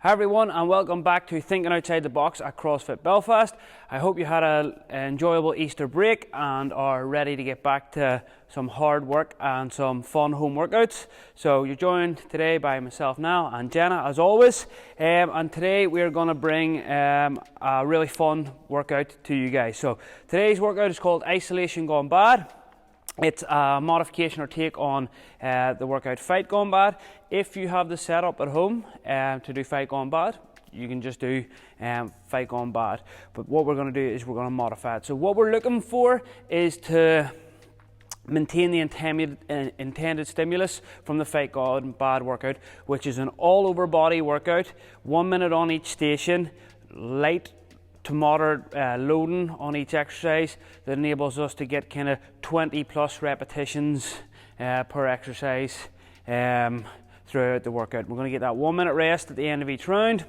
Hi everyone, and welcome back to Thinking Outside the Box at CrossFit Belfast. I hope you had an enjoyable Easter break and are ready to get back to some hard work and some fun home workouts. So you're joined today by myself now and Jenna as always, and today we're going to bring a really fun workout to you guys. So today's workout is called Isolation Gone Bad. It's a modification or take on the workout Fight Gone Bad. If you have the setup at home to do Fight Gone Bad, you can just do Fight Gone Bad. But what we're going to do is we're going to modify it. So what we're looking for is to maintain the intended stimulus from the Fight Gone Bad workout, which is an all over body workout, 1 minute on each station, light to moderate loading on each exercise that enables us to get kind of 20 plus repetitions per exercise throughout the workout. We're going to get that 1 minute rest at the end of each round,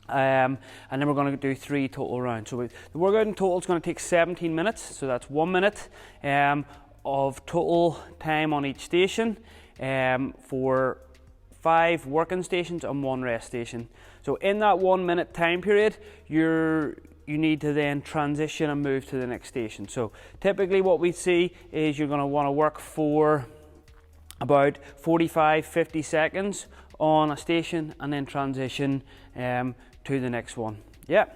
and then we're going to do 3 total rounds. So the workout in total is going to take 17 minutes, so that's 1 minute of total time on each station for 5 working stations and 1 rest station. So in that 1 minute time period, you need to then transition and move to the next station. So typically what we see is you're going to want to work for about 45-50 seconds on a station and then transition to the next one. Yeah.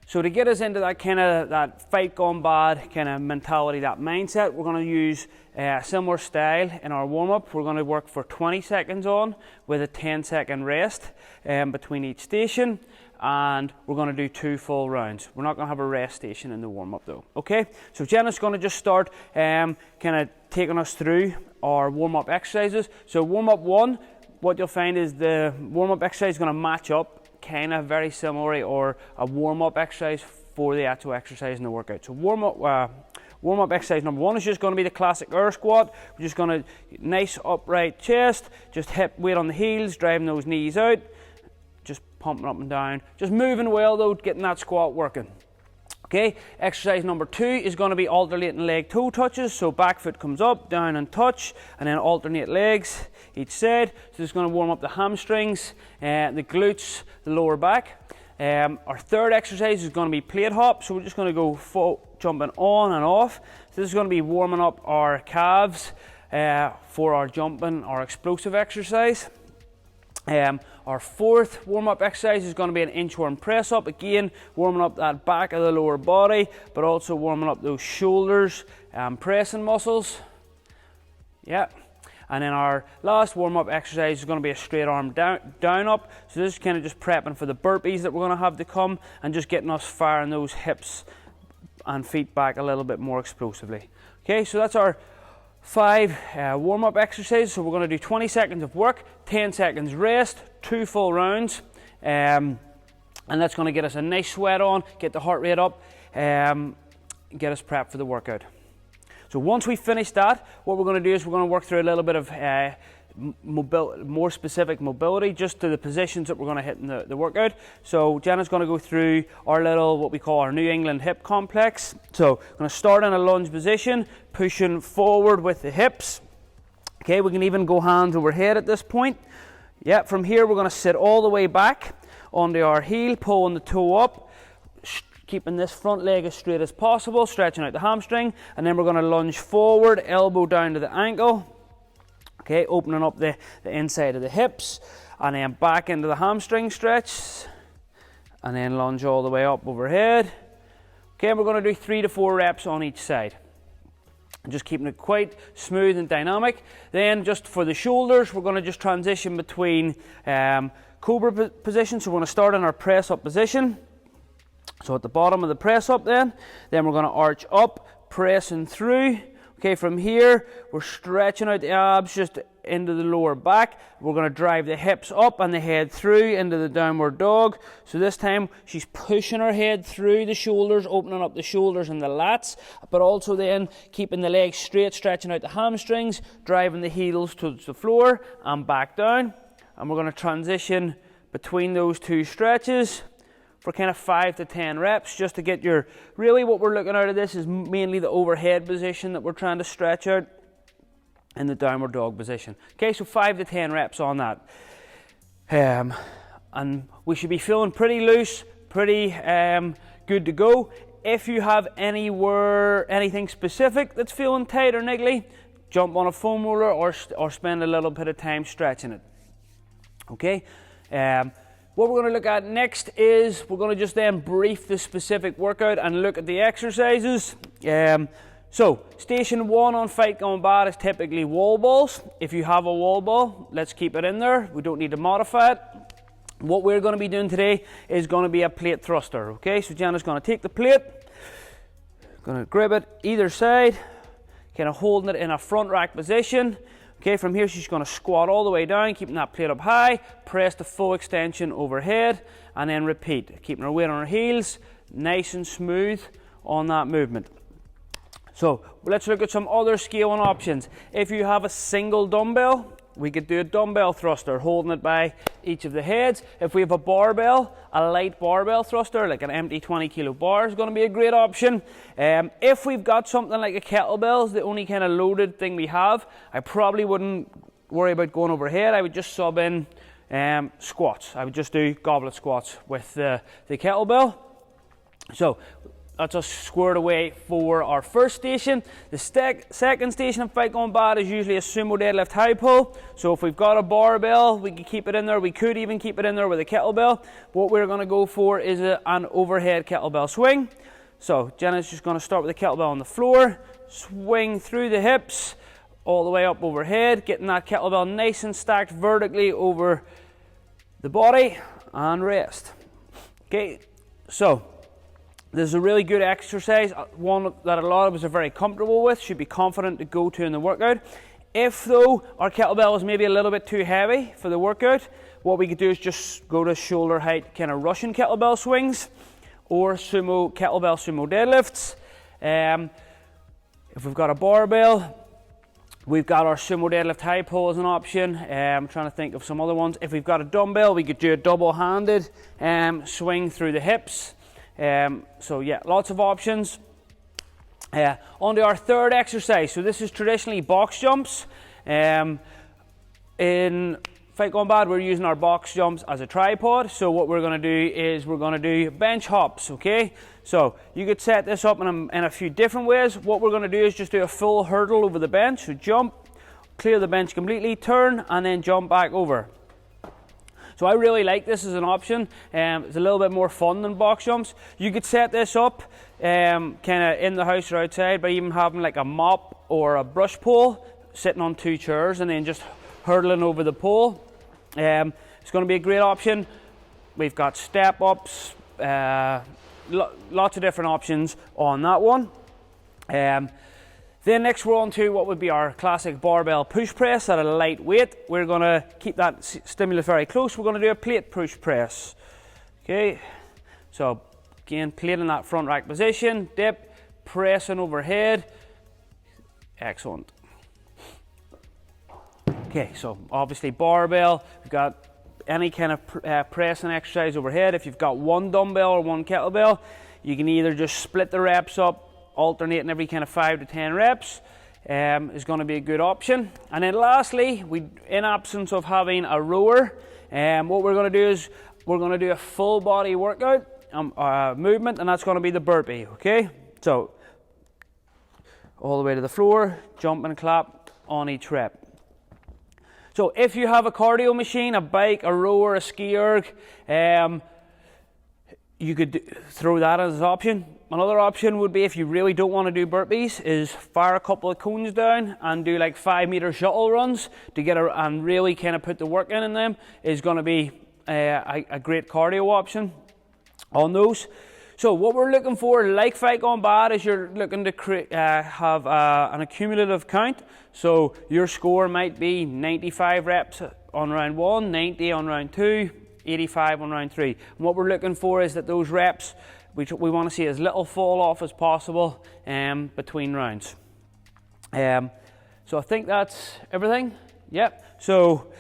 So to get us into that kind of that Fight Gone Bad kind of mentality, that mindset, we're going to use a similar style in our warm-up. We're going to work for 20 seconds on with a 10-second rest between each station, and we're going to do 2 full rounds. We're not going to have a rest station in the warm-up though. Okay, so Jenna's going to just start kind of taking us through our warm-up exercises. So warm-up 1, what you'll find is the warm-up exercise is going to match up kind of very similarly, or a warm-up exercise for the actual exercise in the workout. So warm-up exercise number 1 is just going to be the classic air squat. We're just going to nice upright chest, just hip weight on the heels, driving those knees out, just pumping up and down, just moving well though, getting that squat working. Okay, exercise number 2 is going to be alternating leg toe touches. So back foot comes up, down and touch, and then alternate legs each side. So this is going to warm up the hamstrings, the glutes, the lower back. Our third exercise is going to be plate hop. So we're just going to go jumping on and off. So this is going to be warming up our calves for our jumping, our explosive exercise. Our fourth warm-up exercise is going to be an inchworm press up. Again, warming up that back of the lower body, but also warming up those shoulders and pressing muscles. Yeah. And then our last warm-up exercise is going to be a straight arm down up. So this is kind of just prepping for the burpees that we're going to have to come, and just getting us firing those hips and feet back a little bit more explosively. Okay, so that's our 5 warm-up exercises. So we're going to do 20 seconds of work, 10 seconds rest, 2 full rounds, and that's going to get us a nice sweat on, get the heart rate up, get us prepped for the workout. So once we finish that, what we're going to do is we're going to work through a little bit of more specific mobility, just to the positions that we're going to hit in the workout. So Jenna's going to go through our little, what we call our New England hip complex. So we're going to start in a lunge position, pushing forward with the hips. Okay, we can even go hands overhead at this point. Yeah, from here we're going to sit all the way back onto our heel, pulling the toe up, keeping this front leg as straight as possible, stretching out the hamstring, and then we're going to lunge forward, elbow down to the ankle. Okay, opening up the inside of the hips, and then back into the hamstring stretch, and then lunge all the way up overhead. Okay, we're going to do 3 to 4 reps on each side. And just keeping it quite smooth and dynamic. Then just for the shoulders, we're going to just transition between cobra positions. So we're going to start in our press up position. So at the bottom of the press up then we're going to arch up, pressing through. Okay, from here, we're stretching out the abs just into the lower back. We're going to drive the hips up and the head through into the downward dog. So this time, she's pushing her head through the shoulders, opening up the shoulders and the lats, but also then keeping the legs straight, stretching out the hamstrings, driving the heels to the floor and back down. And we're going to transition between those 2 stretches for kind of 5 to 10 reps, just to get really what we're looking out of this is mainly the overhead position that we're trying to stretch out in the downward dog position. Okay, so 5 to 10 reps on that. and we should be feeling pretty loose, pretty good to go. If you have anything specific that's feeling tight or niggly, jump on a foam roller or spend a little bit of time stretching it. Okay. What we're going to look at next is we're going to just then brief the specific workout and look at the exercises. So station 1 on Fight Gone Bad is typically wall balls. If you have a wall ball, let's keep it in there. We don't need to modify it. What we're going to be doing today is going to be a plate thruster. Okay, so Jenna's going to take the plate, going to grip it either side, kind of holding it in a front rack position. Okay, from here she's going to squat all the way down, keeping that plate up high, press the full extension overhead, and then repeat, keeping her weight on her heels, nice and smooth on that movement. So let's look at some other scaling options. If you have a single dumbbell, we could do a dumbbell thruster, holding it by each of the heads. If we have a barbell, a light barbell thruster, like an empty 20 kilo bar, is going to be a great option. If we've got something like a kettlebell, is the only kind of loaded thing we have, I probably wouldn't worry about going overhead. I would just sub in squats. I would just do goblet squats with the kettlebell. So that's us squared away for our first station. The second station in Fight Gone Bad is usually a sumo deadlift high pull. So if we've got a barbell, we can keep it in there. We could even keep it in there with a kettlebell. What we're going to go for is an overhead kettlebell swing. So Jenna's just going to start with the kettlebell on the floor, swing through the hips, all the way up overhead, getting that kettlebell nice and stacked vertically over the body, and rest. Okay, so this is a really good exercise, one that a lot of us are very comfortable with, should be confident to go to in the workout. If though our kettlebell is maybe a little bit too heavy for the workout, what we could do is just go to shoulder height kind of Russian kettlebell swings or kettlebell sumo deadlifts. If we've got a barbell, we've got our sumo deadlift high pull as an option. I'm trying to think of some other ones. If we've got a dumbbell, we could do a double-handed swing through the hips. So yeah, lots of options. On to our third exercise. So this is traditionally box jumps. In Fight Gone Bad, we're using our box jumps as a tripod. So what we're going to do is we're going to do bench hops. Okay, so you could set this up in a few different ways. What we're going to do is just do a full hurdle over the bench. So jump, clear the bench completely, turn, and then jump back over. So I really like this as an option. It's a little bit more fun than box jumps. You could set this up kind of in the house or outside by even having like a mop or a brush pole sitting on 2 chairs and then just hurdling over the pole. It's going to be a great option. We've got step ups, lots of different options on that one. Then next we're on to what would be our classic barbell push press at a light weight. We're going to keep that stimulus very close. We're going to do a plate push press. Okay, so again, plate in that front rack position, dip, pressing overhead. Excellent. Okay, so obviously barbell, we've got any kind of pressing exercise overhead. If you've got one dumbbell or one kettlebell, you can either just split the reps up, alternating every kind of 5 to 10 reps is going to be a good option. And then lastly, in absence of having a rower, what we're going to do is we're going to do a full body workout movement, and that's going to be the burpee. Okay, so all the way to the floor, jump and clap on each rep. So if you have a cardio machine, a bike, a rower, a ski erg, you could throw that as an option. Another option would be, if you really don't want to do burpees, is fire a couple of cones down and do like 5-meter shuttle runs to get and really kind of put the work in them. Is going to be a great cardio option on those. So what we're looking for, like Fight Gone Bad, is you're looking to have an accumulative count. So your score might be 95 reps on round 1, 90 on round 2, 85 on round 3. And what we're looking for is that those reps, we want to see as little fall off as possible between rounds. So I think that's everything. Yep. So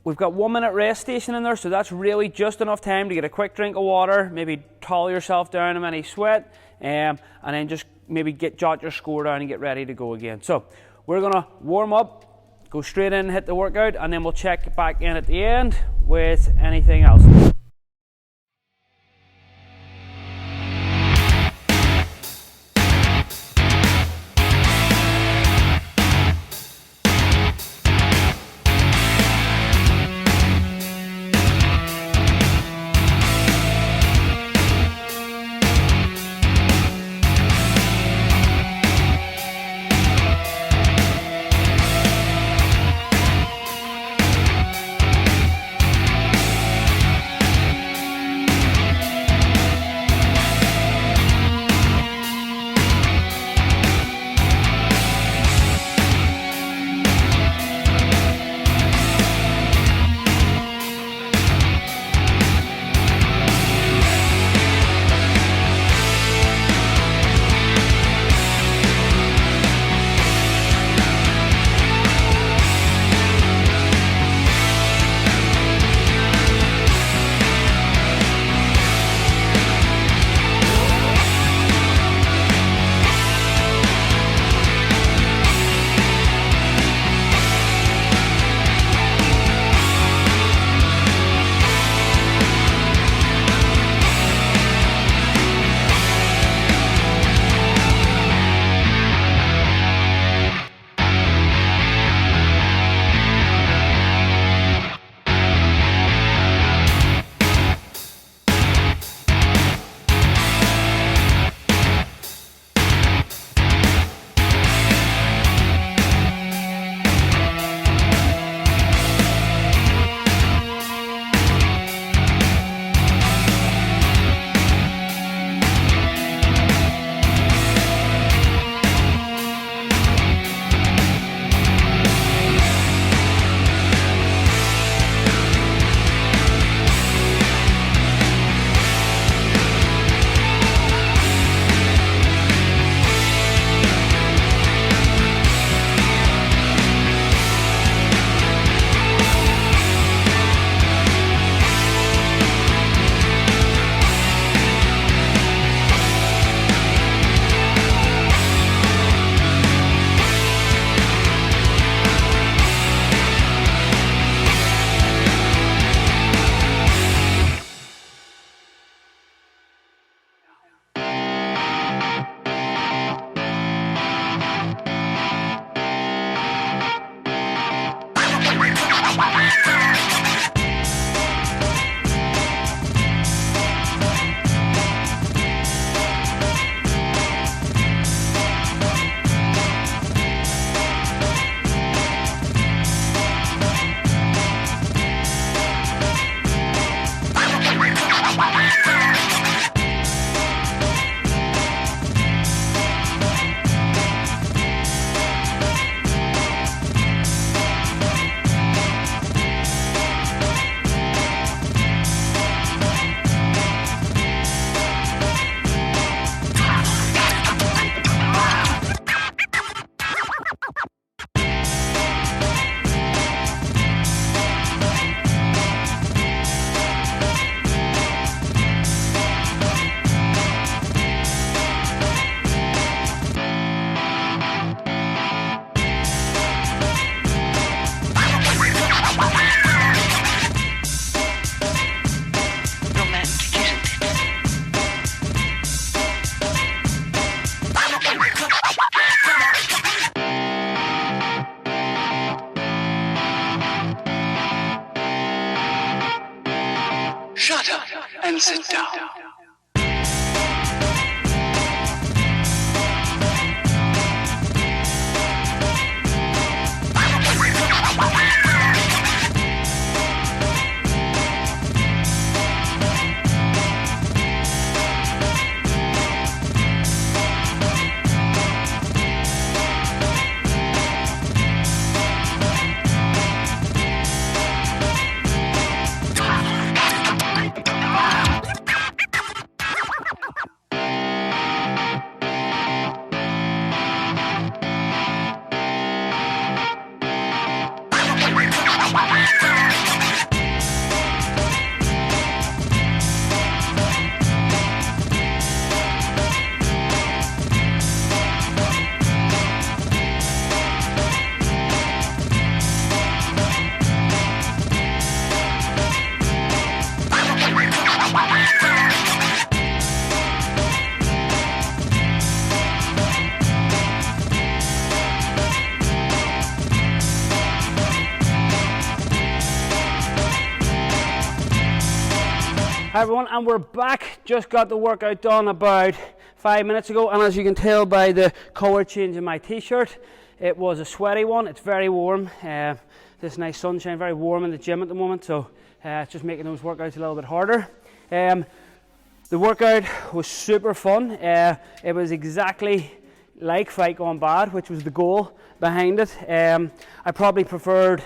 we've got 1 minute rest station in there, so that's really just enough time to get a quick drink of water, maybe towel yourself down in any sweat, and then just maybe jot your score down and get ready to go again. So we're going to warm up, go straight in and hit the workout, and then we'll check back in at the end with anything else. shut up and sit down. Hi everyone, and we're back. Just got the workout done about 5 minutes ago, and as you can tell by the colour change in my t-shirt, it was a sweaty one. It's very warm. This nice sunshine, very warm in the gym at the moment, so it's just making those workouts a little bit harder. The workout was super fun. It was exactly like Fight Gone Bad, which was the goal behind it. I probably preferred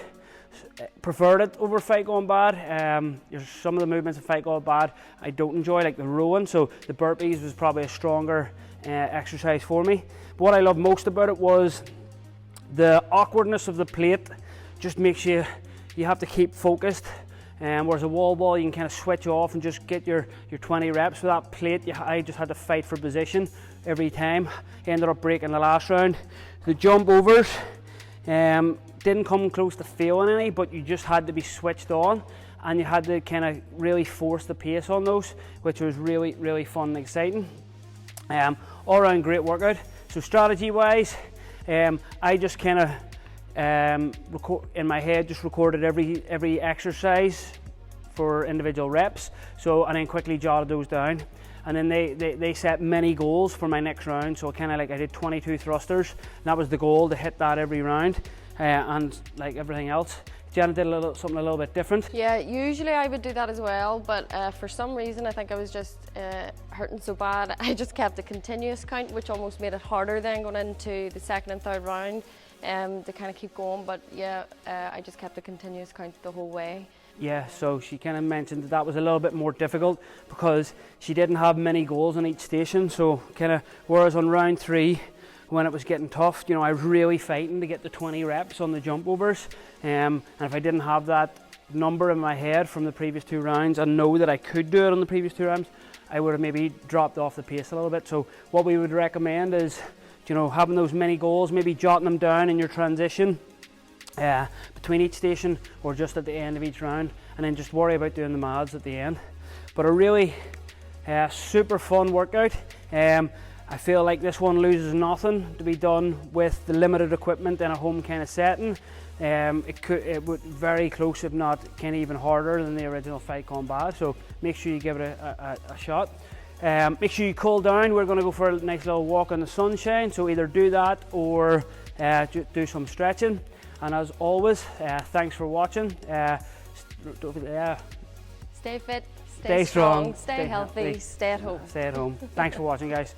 it over Fight Gone Bad. There's some of the movements of Fight Gone Bad I don't enjoy, like the rowing, so the burpees was probably a stronger exercise for me. But what I loved most about it was the awkwardness of the plate. Just makes you have to keep focused, whereas a wall ball you can kind of switch off and just get your 20 reps. With that plate I just had to fight for position every time. Ended up breaking the last round. The jump overs didn't come close to failing any, but you just had to be switched on, and you had to kind of really force the pace on those, which was really fun and exciting. All around great workout. So strategy wise, I just kind of in my head just recorded every exercise for individual reps, and then quickly jotted those down. And then they set many goals for my next round, so I did 22 thrusters, and that was the goal, to hit that every round. And like everything else, Jenna did something a little bit different. Yeah, usually I would do that as well, but for some reason I think I was just hurting so bad, I just kept a continuous count, which almost made it harder then going into the second and third round to kind of keep going. But yeah, I just kept a continuous count the whole way. Yeah, so she kind of mentioned that was a little bit more difficult because she didn't have many goals on each station. So whereas on round 3, when it was getting tough, I was really fighting to get the 20 reps on the jump overs. And if I didn't have that number in my head from the previous 2 rounds and know that I could do it on the previous 2 rounds, I would have maybe dropped off the pace a little bit. So what we would recommend is, having those many goals, maybe jotting them down in your transition between each station or just at the end of each round, and then just worry about doing the maths at the end. But a really super fun workout. I feel like this one loses nothing to be done with the limited equipment in a home kind of setting. It would very close, if not kind of even harder than the original Fight Gone Bad. So make sure you give it a shot. Make sure you cool down. We're going to go for a nice little walk in the sunshine. So either do that or do some stretching. And as always, thanks for watching. Stay fit, stay strong, stay healthy, stay at home. Stay at home. Thanks for watching, guys.